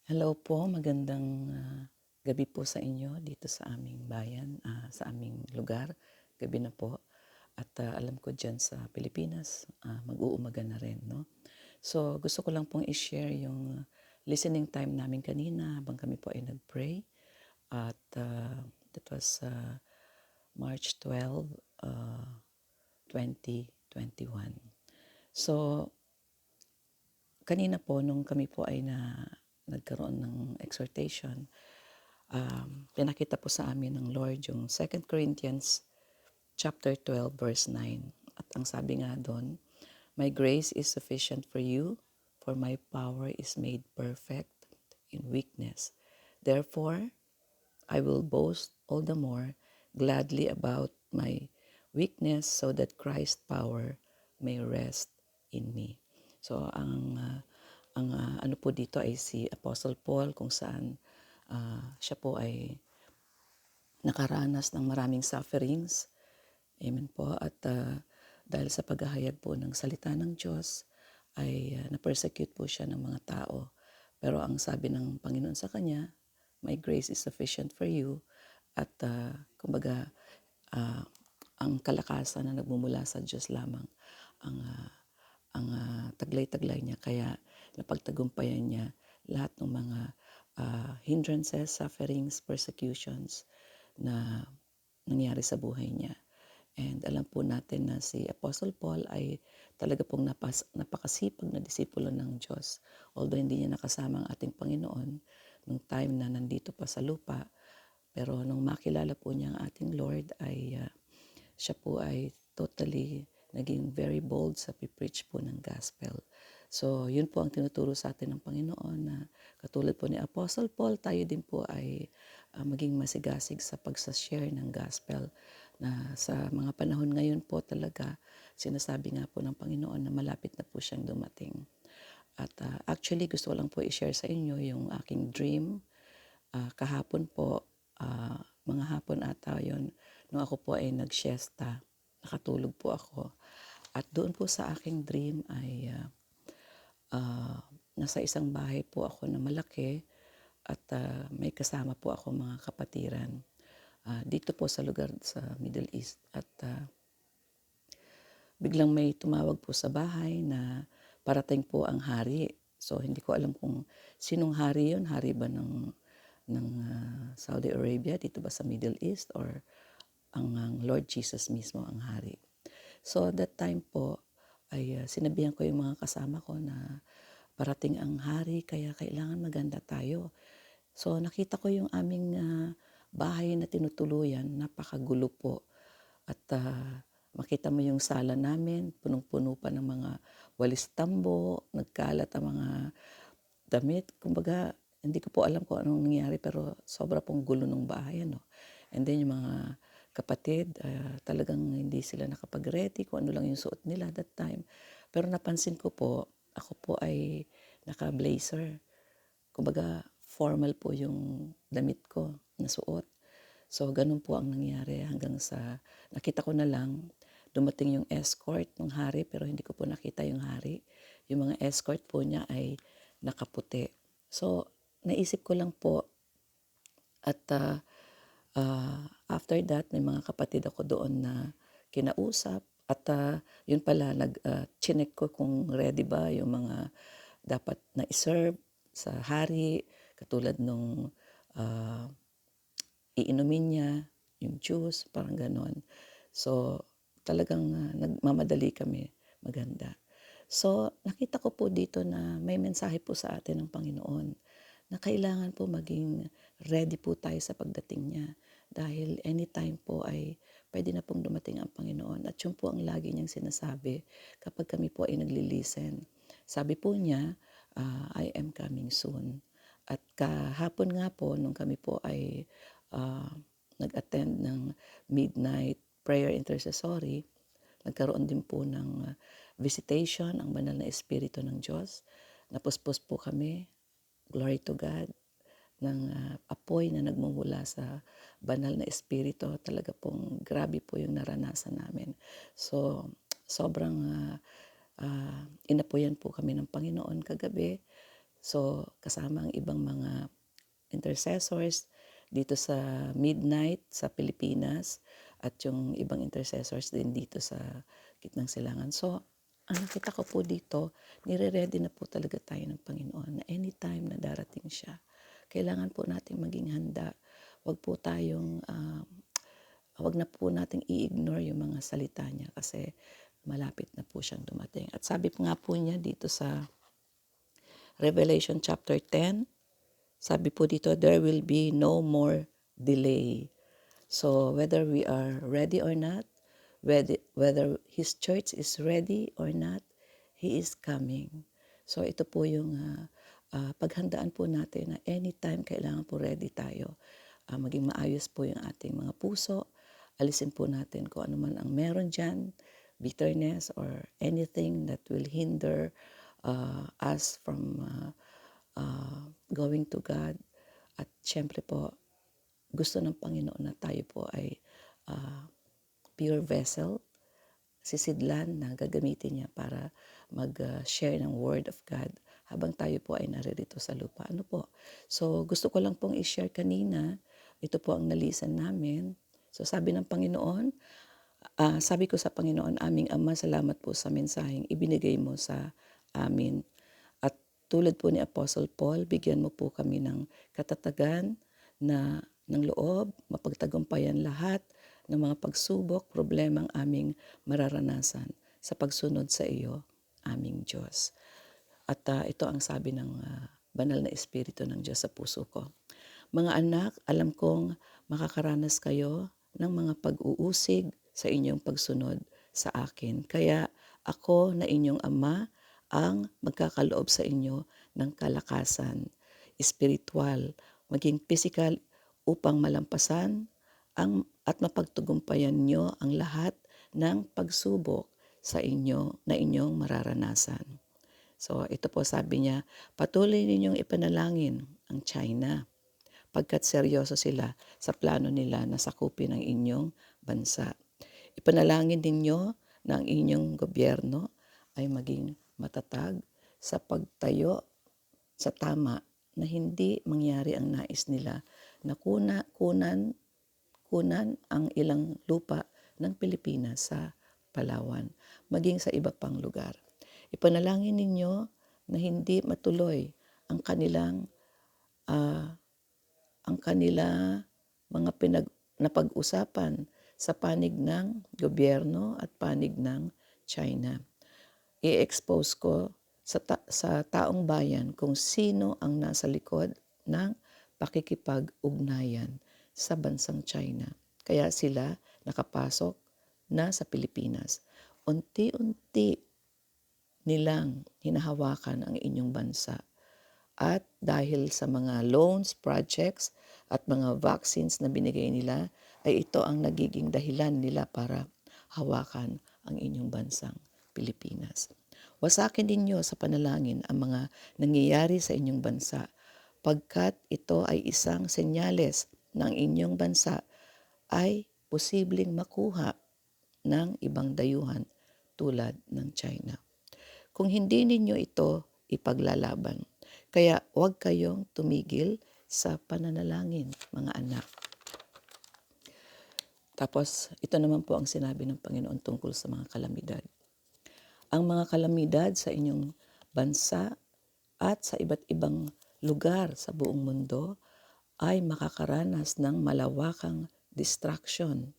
Hello po, magandang gabi po sa inyo dito sa aming bayan, sa aming lugar. Gabi na po at alam ko diyan sa Pilipinas, mag-uumaga na rin, no? So gusto ko lang pong i-share yung listening time namin kanina habang kami po ay nag-pray at that was March 12, 2021. So kanina po nung kami po ay nagkaroon ng exhortation, pinakita po sa amin ng Lord yung 2 Corinthians chapter 12 verse 9. At ang sabi nga doon, "My grace is sufficient for you, for my power is made perfect in weakness. Therefore, I will boast all the more gladly about my weakness so that Christ's power may rest in me." So ang ano po dito ay si Apostle Paul kung saan siya po ay nakaranas ng maraming sufferings. Amen po. At dahil sa paghahayag po ng salita ng Diyos, ay na-persecute po siya ng mga tao. Pero ang sabi ng Panginoon sa kanya, "My grace is sufficient for you." At kumbaga, ah, ang kalakasan na nagmumula sa Diyos lamang ang taglay-taglay niya. Kaya napagtagumpayan niya lahat ng mga hindrances, sufferings, persecutions na nangyari sa buhay niya. And alam po natin na si Apostle Paul ay talaga pong napakasipag na disipulo ng Diyos. Although hindi niya nakasama ang ating Panginoon nung time na nandito pa sa lupa, pero nung makilala po niya ang ating Lord ay siya po ay totally naging very bold sa preach po ng gospel. So yun po ang tinuturo sa atin ng Panginoon na katulad po ni Apostle Paul, tayo din po ay maging masigasig sa pagsashare ng gospel na sa mga panahon ngayon po talaga sinasabi nga po ng Panginoon na malapit na po siyang dumating. At actually gusto ko lang po i-share sa inyo yung aking dream. Kahapon po, mga hapon ata yun, nung ako po ay nag-siesta, nakatulog po ako. At doon po sa aking dream ay nasa isang bahay po ako na malaki at may kasama po ako mga kapatiran. Dito po sa lugar sa Middle East at biglang may tumawag po sa bahay na parating po ang hari. So hindi ko alam kung sinong hari yun, hari ba ng Saudi Arabia, dito ba sa Middle East, or ang Lord Jesus mismo ang hari. So that time po ay sinabihan ko yung mga kasama ko na parating ang hari kaya kailangan maganda tayo. So nakita ko yung aming bahay na tinutuluyan, napakagulo po. At makita mo yung sala namin, punong-puno pa ng mga walis tambo, nagkalat ang mga damit. Kumbaga, hindi ko po alam kung anong nangyari pero sobra pong gulo ng bahay, ano. And then yung mga kapatid, talagang hindi sila nakapag-ready kung ano lang yung suot nila that time. Pero napansin ko po, ako po ay naka-blazer. Kumbaga, formal po yung damit ko na suot. So, ganun po ang nangyari hanggang sa nakita ko na lang, dumating yung escort ng hari pero hindi ko po nakita yung hari. Yung mga escort po niya ay nakaputi. So, naisip ko lang po at after that, may mga kapatid ako doon na kinausap at yun pala, chinek ko kung ready ba yung mga dapat na iserve sa hari, katulad nung iinumin niya, yung juice, parang ganon. So, talagang nagmamadali kami, maganda. So, nakita ko po dito na may mensahe po sa atin ng Panginoon na kailangan po maging ready po tayo sa pagdating niya. Dahil anytime po ay pwede na pong dumating ang Panginoon. At yun po ang lagi niyang sinasabi kapag kami po ay nagli-listen. Sabi po niya, I am coming soon. At kahapon nga po, nung kami po ay nag-attend ng midnight prayer intercessory, nagkaroon din po ng visitation ang banal na Espiritu ng Diyos. Napuspos po kami, glory to God, ng apoy na nagmumula sa banal na Espiritu. Talaga pong grabe po yung naranasan namin. So, sobrang inapoyan po kami ng Panginoon kagabi. So, kasama ang ibang mga intercessors dito sa midnight sa Pilipinas at yung ibang intercessors din dito sa Gitnang Silangan. So, ang nakita ko po dito, nire-ready na po talaga tayo ng Panginoon na anytime na darating siya. Kailangan po nating maging handa. Wag po tayong, wag na po nating i-ignore yung mga salita niya kasi malapit na po siyang dumating. At sabi nga po niya dito sa Revelation chapter 10, sabi po dito, there will be no more delay. So whether we are ready or not, whether His church is ready or not, He is coming. So ito po yung paghandaan po natin na anytime kailangan po ready tayo. Maging maayos po yung ating mga puso. Alisin po natin kung ano man ang meron dyan, bitterness or anything that will hinder us from going to God. At syempre po, gusto ng Panginoon na tayo po ay pure vessel, sisidlan na gagamitin niya para mag-share ng Word of God habang tayo po ay naririto sa lupa. Ano po? So, gusto ko lang pong i-share kanina. Ito po ang nalisan namin. So, sabi ng Panginoon, sabi ko sa Panginoon, aming Ama, salamat po sa mensaheng ibinigay mo sa amin. At tulad po ni Apostle Paul, bigyan mo po kami ng katatagan ng loob, mapagtagumpayan lahat ng mga pagsubok, problemang aming mararanasan sa pagsunod sa iyo, aming Diyos. At ito ang sabi ng banal na Espiritu ng Diyos sa puso ko. Mga anak, alam kong makakaranas kayo ng mga pag-uusig sa inyong pagsunod sa akin. Kaya ako na inyong Ama ang magkakaloob sa inyo ng kalakasan, espiritual, maging physical upang malampasan at mapagtagumpayan nyo ang lahat ng pagsubok sa inyo na inyong mararanasan. So ito po sabi niya, patuloy ninyong ipanalangin ang China pagkat seryoso sila sa plano nila na sakupin ang inyong bansa. Ipanalangin ninyo na ang inyong gobyerno ay maging matatag sa pagtayo sa tama na hindi mangyari ang nais nila na kunan ang ilang lupa ng Pilipinas sa Palawan, maging sa iba pang lugar. Ipanalangin ninyo na hindi matuloy ang kanilang mga napag-usapan sa panig ng gobyerno at panig ng China. I-expose ko sa taong bayan kung sino ang nasa likod ng pakikipag-ugnayan sa bansang China. Kaya sila nakapasok na sa Pilipinas. Unti-unti nilang hinahawakan ang inyong bansa. At dahil sa mga loans, projects, at mga vaccines na binigay nila, ay ito ang nagiging dahilan nila para hawakan ang inyong bansang Pilipinas. Wasakin ninyo sa panalangin ang mga nangyayari sa inyong bansa, pagkat ito ay isang senyales na ang inyong bansa ay posibleng makuha ng ibang dayuhan tulad ng China. Kung hindi ninyo ito ipaglalaban, kaya huwag kayong tumigil sa pananalangin, mga anak. Tapos, ito naman po ang sinabi ng Panginoon tungkol sa mga kalamidad. Ang mga kalamidad sa inyong bansa at sa iba't ibang lugar sa buong mundo ay makakaranas ng malawakang distraction.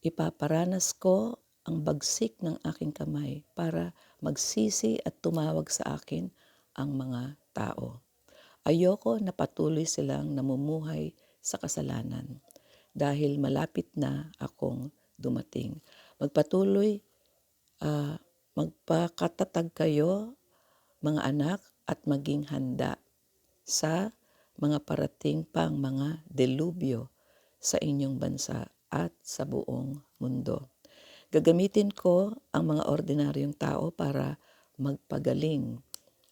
Ipaparanas ko ang bagsik ng aking kamay para magsisi at tumawag sa akin ang mga tao. Ayoko na patuloy silang namumuhay sa kasalanan dahil malapit na akong dumating. Magpakatatag kayo, mga anak, at maging handa sa mga parating pang mga delubyo sa inyong bansa at sa buong mundo. Gagamitin ko ang mga ordinaryong tao para magpagaling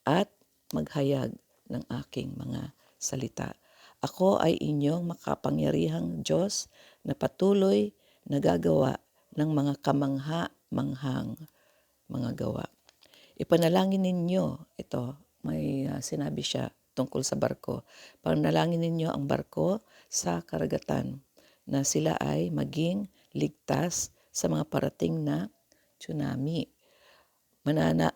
at maghayag ng aking mga salita. Ako ay inyong makapangyarihang Diyos na patuloy na gagawa ng mga kamangha-manghang mga gawa. Ipanalangin ninyo ito sinabi siya tungkol sa barko. Panalangin ninyo ang barko sa karagatan na sila ay maging ligtas sa mga parating na tsunami.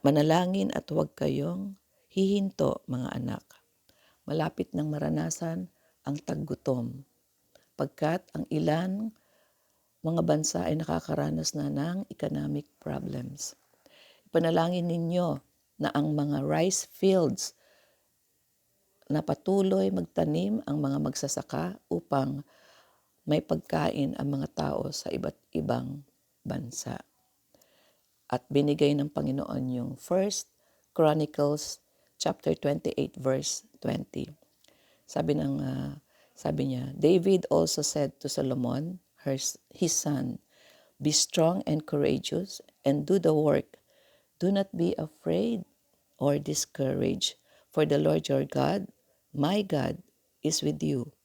Manalangin at huwag kayong hihinto, mga anak. Malapit nang maranasan ang taggutom, pagkat ang ilang mga bansa ay nakakaranas na ng economic problems. Ipanalangin ninyo na ang mga rice fields na patuloy magtanim ang mga magsasaka upang may pagkain ang mga tao sa iba't ibang bansa. At binigay ng Panginoon yung 1 Chronicles chapter 28 verse 20. Sabi niya, David also said to Solomon, his son, "Be strong and courageous and do the work. Do not be afraid or discouraged, for the Lord your God, my God, is with you.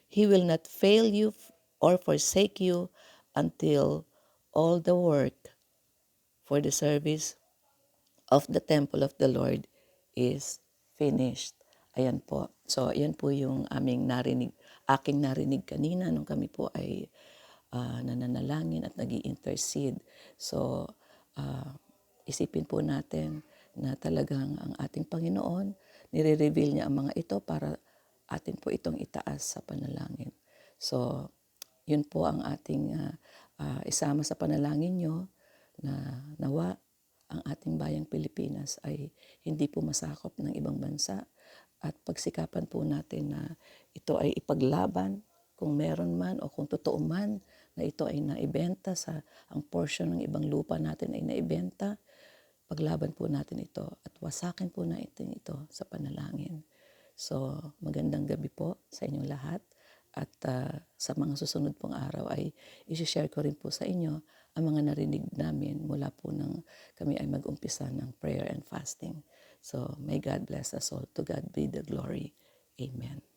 He will not fail you or forsake you until all the work for the service of the temple of the Lord is finished." Ayan po. So, ayan po yung aking narinig kanina nung kami po ay nananalangin at nag-i-intercede. So, isipin po natin na talagang ang ating Panginoon, nire-reveal niya ang mga ito para atin po itong itaas sa panalangin. So, yun po ang ating isama sa panalangin nyo na nawa ang ating bayang Pilipinas ay hindi po masakop ng ibang bansa at pagsikapan po natin na ito ay ipaglaban kung meron man o kung totoo man na ito ay naibenta ang portion ng ibang lupa natin ay naibenta, paglaban po natin ito at wasakin po natin ito sa panalangin. So, magandang gabi po sa inyong lahat at sa mga susunod pong araw ay isi-share ko rin po sa inyo ang mga narinig namin mula po nang kami ay mag-umpisa ng prayer and fasting. So, may God bless us all. To God be the glory. Amen.